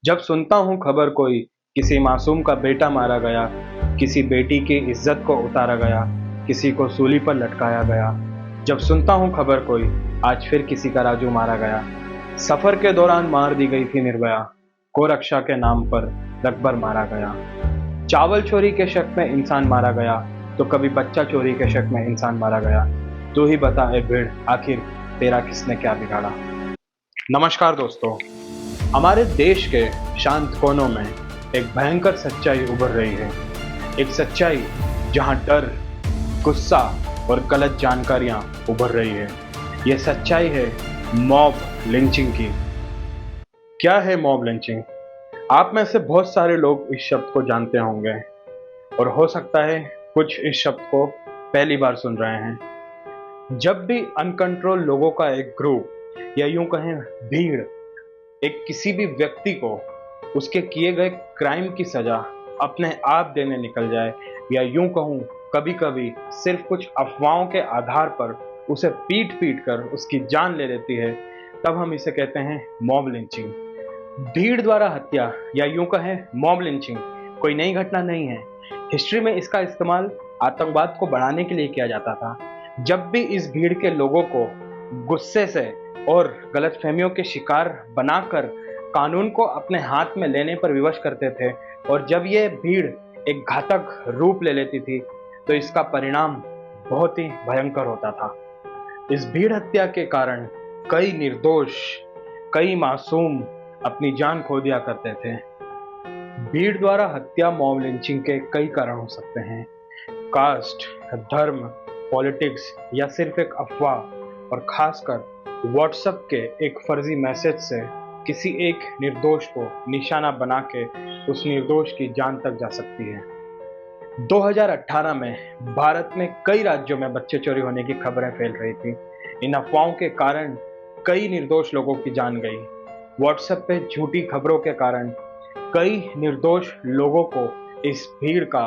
जब सुनता हूँ खबर कोई किसी मासूम का बेटा मारा गया, किसी बेटी की इज्जत को उतारा गया, किसी को सूली पर लटकाया गया। जब सुनता हूँ खबर कोई आज फिर किसी का राजू मारा गया। सफर के दौरान मार दी गई थी निर्भया, गोरक्षा के नाम पर रकबर मारा गया। चावल चोरी के शक में इंसान मारा गया, तो कभी बच्चा चोरी के शक में इंसान मारा गया। तू ही बता ए भीड़, आखिर तेरा किसने क्या बिगाड़ा। नमस्कार दोस्तों, हमारे देश के शांत कोनों में एक भयंकर सच्चाई उभर रही है। एक सच्चाई जहां डर, गुस्सा और गलत जानकारियां उभर रही है। यह सच्चाई है मॉब लिंचिंग की। क्या है मॉब लिंचिंग? आप में से बहुत सारे लोग इस शब्द को जानते होंगे और हो सकता है कुछ इस शब्द को पहली बार सुन रहे हैं। जब भी अनकंट्रोल लोगों का एक ग्रुप या यूं कहें भीड़ एक किसी भी व्यक्ति को उसके किए गए क्राइम की सजा अपने आप देने निकल जाए, या यूं कहूं कभी कभी सिर्फ कुछ अफवाहों के आधार पर उसे पीट पीट कर उसकी जान ले लेती है, तब हम इसे कहते हैं मॉब लिंचिंग। भीड़ द्वारा हत्या या यूं कहें मॉब लिंचिंग कोई नई घटना नहीं है। हिस्ट्री में इसका इस्तेमाल आतंकवाद को बढ़ाने के लिए किया जाता था। जब भी इस भीड़ के लोगों को गुस्से से और गलतफहमियों के शिकार बनाकर कानून को अपने हाथ में लेने पर विवश करते थे, और जब ये भीड़ एक घातक रूप ले लेती थी तो इसका परिणाम बहुत ही भयंकर होता था। इस भीड़ हत्या के कारण कई निर्दोष, कई मासूम अपनी जान खो दिया करते थे। भीड़ द्वारा हत्या मॉब लिंचिंग के कई कारण हो सकते हैं। कास्ट, धर्म, पॉलिटिक्स या सिर्फ एक अफवाह, और खासकर व्हाट्सएप के एक फर्जी मैसेज से किसी एक निर्दोष को निशाना बना के उस निर्दोष की जान तक जा सकती है। 2018 में भारत में कई राज्यों में बच्चे चोरी होने की खबरें फैल रही थी। इन अफवाहों के कारण कई निर्दोष लोगों की जान गई। व्हाट्सएप पे झूठी खबरों के कारण कई निर्दोष लोगों को इस भीड़ का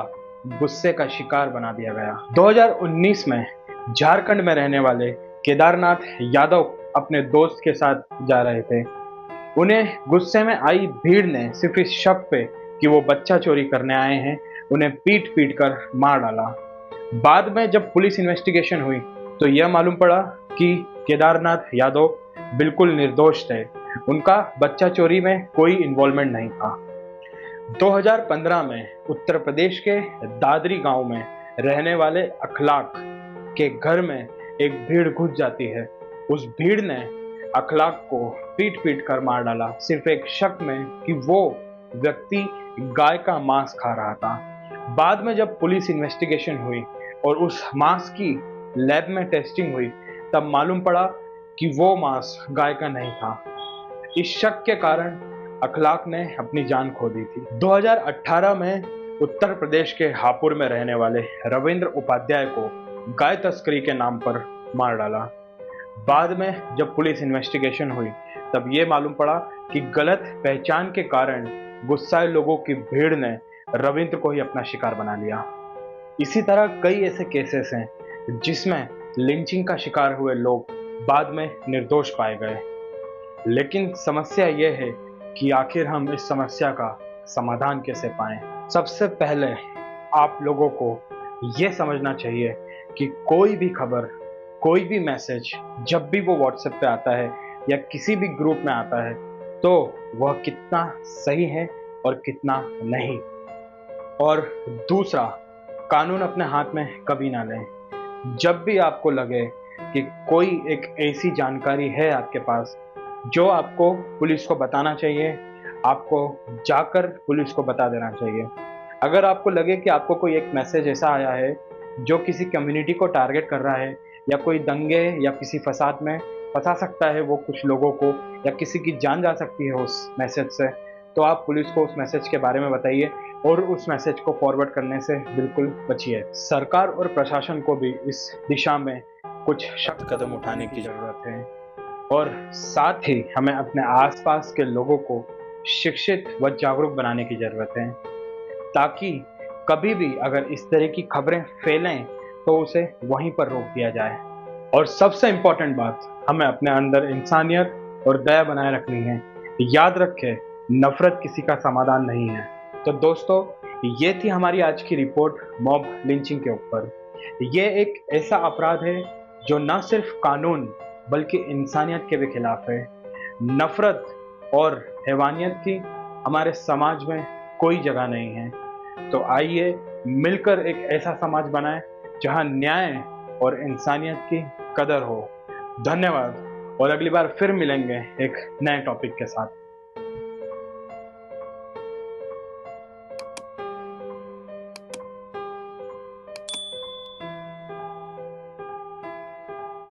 गुस्से का शिकार बना दिया गया। 2019 में झारखंड में रहने वाले केदारनाथ यादव अपने दोस्त के साथ जा रहे थे। उन्हें गुस्से में आई भीड़ ने सिर्फ इस शक पे कि वो बच्चा चोरी करने आए हैं, उन्हें पीट पीट कर मार डाला। बाद में जब पुलिस इन्वेस्टिगेशन हुई तो यह मालूम पड़ा कि केदारनाथ यादव बिल्कुल निर्दोष थे। उनका बच्चा चोरी में कोई इन्वॉल्वमेंट नहीं था। 2015 में उत्तर प्रदेश के दादरी गांव में रहने वाले अखलाक के घर में एक भीड़ घुस जाती है। उस भीड़ ने अखलाक को पीट पीट कर मार डाला, सिर्फ एक शक में कि वो व्यक्ति गाय का मांस खा रहा था। बाद में जब पुलिस इन्वेस्टिगेशन हुई और उस मांस की लैब में टेस्टिंग हुई, तब मालूम पड़ा कि वो मांस गाय का नहीं था। इस शक के कारण अखलाक ने अपनी जान खो दी थी। 2018 में उत्तर प्रदेश के हापुड़ में रहने वाले रविंद्र उपाध्याय को गाय तस्करी के नाम पर मार डाला। बाद में जब पुलिस इन्वेस्टिगेशन हुई तब ये मालूम पड़ा कि गलत पहचान के कारण गुस्साए लोगों की भीड़ ने रविंद्र को ही अपना शिकार बना लिया। इसी तरह कई ऐसे केसेस हैं जिसमें लिंचिंग का शिकार हुए लोग बाद में निर्दोष पाए गए। लेकिन समस्या ये है कि आखिर हम इस समस्या का समाधान कैसे पाएं। सबसे पहले आप लोगों को ये समझना चाहिए कि कोई भी खबर, कोई भी मैसेज जब भी वो व्हाट्सएप पे आता है या किसी भी ग्रुप में आता है, तो वह कितना सही है और कितना नहीं। और दूसरा, कानून अपने हाथ में कभी ना लें। जब भी आपको लगे कि कोई एक ऐसी जानकारी है आपके पास जो आपको पुलिस को बताना चाहिए, आपको जाकर पुलिस को बता देना चाहिए। अगर आपको लगे कि आपको कोई एक मैसेज ऐसा आया है जो किसी कम्युनिटी को टारगेट कर रहा है, या कोई दंगे या किसी फसाद में फंसा सकता है वो कुछ लोगों को, या किसी की जान जा सकती है उस मैसेज से, तो आप पुलिस को उस मैसेज के बारे में बताइए और उस मैसेज को फॉरवर्ड करने से बिल्कुल बचिए। सरकार और प्रशासन को भी इस दिशा में कुछ सख्त कदम उठाने की जरूरत है, और साथ ही हमें अपने आसपास के लोगों को शिक्षित व जागरूक बनाने की जरूरत है, ताकि कभी भी अगर इस तरह की खबरें फैलें तो उसे वहीं पर रोक दिया जाए। और सबसे इम्पोर्टेंट बात, हमें अपने अंदर इंसानियत और दया बनाए रखनी है। याद रखें, नफरत किसी का समाधान नहीं है। तो दोस्तों, ये थी हमारी आज की रिपोर्ट मॉब लिंचिंग के ऊपर। ये एक ऐसा अपराध है जो न सिर्फ कानून बल्कि इंसानियत के भी खिलाफ है। नफरत और हैवानियत की हमारे समाज में कोई जगह नहीं है। तो आइए मिलकर एक ऐसा समाज बनाएं जहां न्याय और इंसानियत की कदर हो। धन्यवाद, और अगली बार फिर मिलेंगे एक नए टॉपिक के साथ।